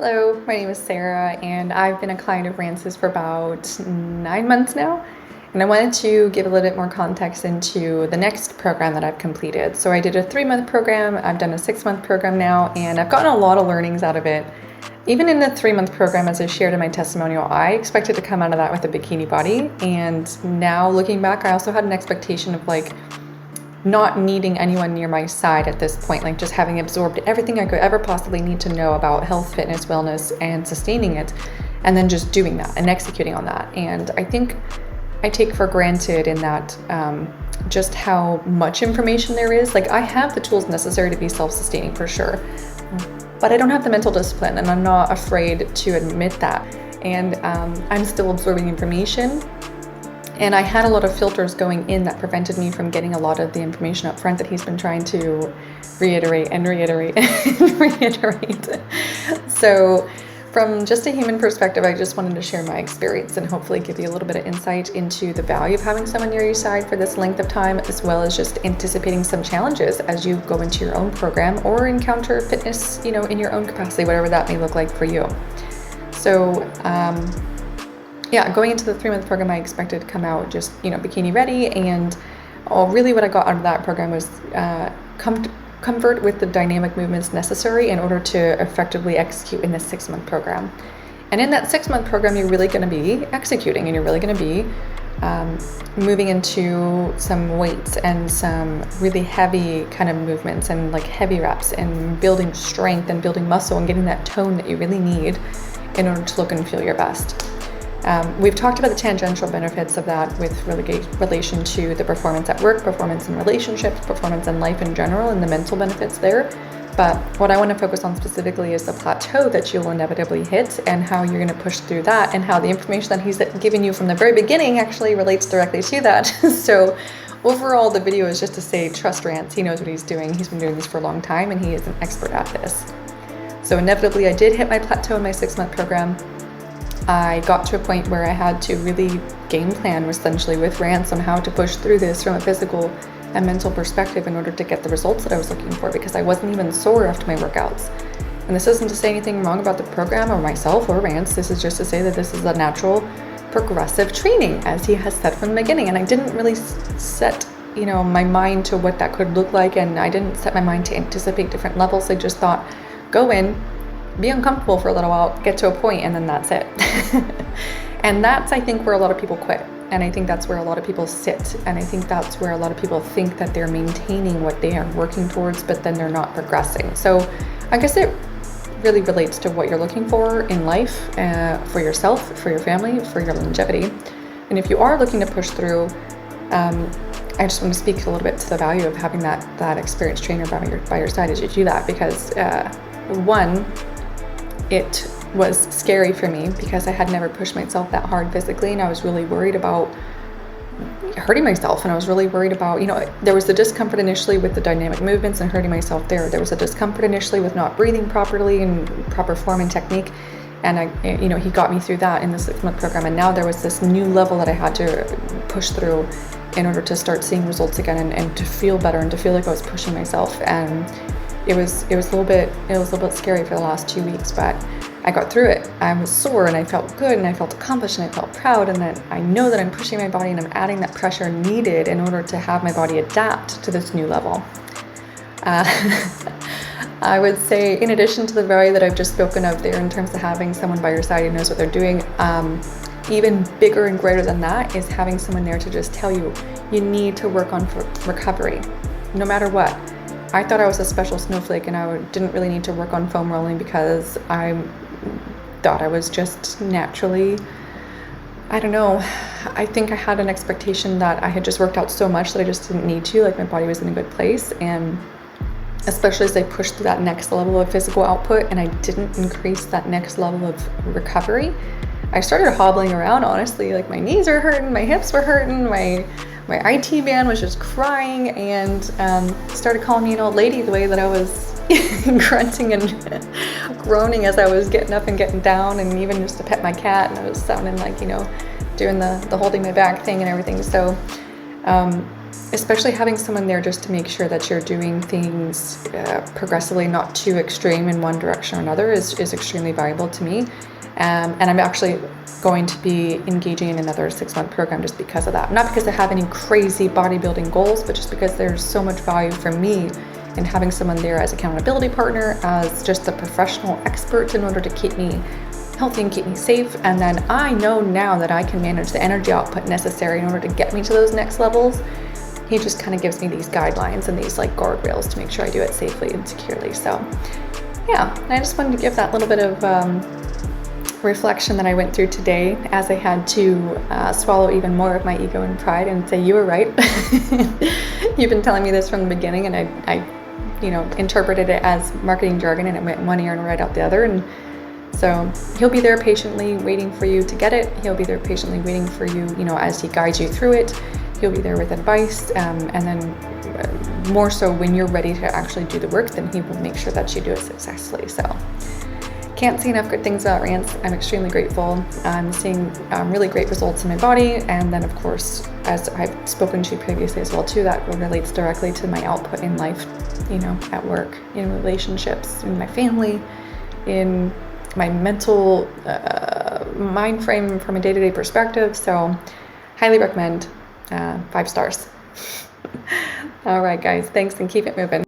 Hello, my name is Sarah, and I've been a client of Rance's for about 9 months now. And I wanted to give a little bit more context into the next program that I've completed. So I did a 3-month program, I've done a 6-month program now, and I've gotten a lot of learnings out of it. Even in the 3-month program, as I shared in my testimonial, I expected to come out of that with a bikini body. And now looking back, I also had an expectation of not needing anyone near my side at this point, like just having absorbed everything I could ever possibly need to know about health, fitness, wellness, and sustaining it, and then just doing that and executing on that. And I think I take for granted in that just how much information there is. Like, I have the tools necessary to be self-sustaining for sure, but I don't have the mental discipline, and I'm not afraid to admit that. And I'm still absorbing information. And I had a lot of filters going in that prevented me from getting a lot of the information up front that he's been trying to reiterate and reiterate and reiterate. So from just a human perspective, I just wanted to share my experience and hopefully give you a little bit of insight into the value of having someone near your side for this length of time, as well as just anticipating some challenges as you go into your own program or encounter fitness, in your own capacity, whatever that may look like for you. So, going into the 3-month program, I expected to come out just, bikini ready. And really what I got out of that program was comfort with the dynamic movements necessary in order to effectively execute in this 6-month program. And in that 6-month program, you're really going to be executing, and you're really going to be moving into some weights and some really heavy kind of movements and heavy reps and building strength and building muscle and getting that tone that you really need in order to look and feel your best. We've talked about the tangential benefits of that with relation to the performance at work, performance in relationships, performance in life in general, and the mental benefits there. But what I want to focus on specifically is the plateau that you'll inevitably hit and how you're going to push through that, and how the information that he's given you from the very beginning actually relates directly to that. So overall, the video is just to say, trust Rance. He knows what he's doing. He's been doing this for a long time, and he is an expert at this. So inevitably, I did hit my plateau in my 6-month program. I got to a point where I had to really game plan essentially with Rance on how to push through this from a physical and mental perspective in order to get the results that I was looking for, because I wasn't even sore after my workouts. And this isn't to say anything wrong about the program or myself or Rance. This is just to say that this is a natural progressive training, as he has said from the beginning. And I didn't really set my mind to what that could look like, and I didn't set my mind to anticipate different levels. I just thought, go in, be uncomfortable for a little while, get to a point, and then that's it. And that's, I think, where a lot of people quit. And I think that's where a lot of people sit. And I think that's where a lot of people think that they're maintaining what they are working towards, but then they're not progressing. So I guess it really relates to what you're looking for in life, for yourself, for your family, for your longevity. And if you are looking to push through, I just want to speak a little bit to the value of having that experienced trainer by your side as you do that, because one, it was scary for me because I had never pushed myself that hard physically, and I was really worried about hurting myself, and I was really worried about, there was the discomfort initially with the dynamic movements and hurting myself there. There was a discomfort initially with not breathing properly and proper form and technique, and he got me through that in the 6-month program. And now there was this new level that I had to push through in order to start seeing results again and to feel better and to feel like I was pushing myself. And it was a little bit scary for the last 2 weeks, but I got through it. I was sore, and I felt good, and I felt accomplished, and I felt proud, and that I know that I'm pushing my body and I'm adding that pressure needed in order to have my body adapt to this new level. I would say, in addition to the value that I've just spoken of there in terms of having someone by your side who knows what they're doing, even bigger and greater than that is having someone there to just tell you, you need to work on recovery, no matter what. I thought I was a special snowflake, and I didn't really need to work on foam rolling because I thought I was just naturally, I don't know, I think I had an expectation that I had just worked out so much that I just didn't need to, my body was in a good place. And especially as I pushed to that next level of physical output and I didn't increase that next level of recovery, I started hobbling around, honestly. My knees are hurting, my hips were hurting, my IT band was just crying, and started calling me an old lady the way that I was grunting and groaning as I was getting up and getting down, and even just to pet my cat, and I was sounding doing the holding my back thing and everything. So especially having someone there just to make sure that you're doing things progressively, not too extreme in one direction or another, is extremely valuable to me. And I'm actually going to be engaging in another 6-month program just because of that. Not because I have any crazy bodybuilding goals, but just because there's so much value for me in having someone there as accountability partner, as just the professional expert in order to keep me healthy and keep me safe. And then I know now that I can manage the energy output necessary in order to get me to those next levels. He just kind of gives me these guidelines and these like guardrails to make sure I do it safely and securely. So yeah, I just wanted to give that little bit of reflection that I went through today, as I had to swallow even more of my ego and pride and say, you were right. You've been telling me this from the beginning, and I interpreted it as marketing jargon, and it went in one ear and right out the other. And so he'll be there patiently waiting for you to get it. He'll be there patiently waiting for you, as he guides you through it. He'll be there with advice, and then more so when you're ready to actually do the work, then he will make sure that you do it successfully. So can't say enough good things about Rance. I'm extremely grateful. I'm seeing really great results in my body, and then of course, as I've spoken to you previously as well too, that relates directly to my output in life, at work, in relationships, in my family, in my mental mind frame from a day-to-day perspective. So highly recommend. 5 stars. All right, guys, thanks, and keep it moving.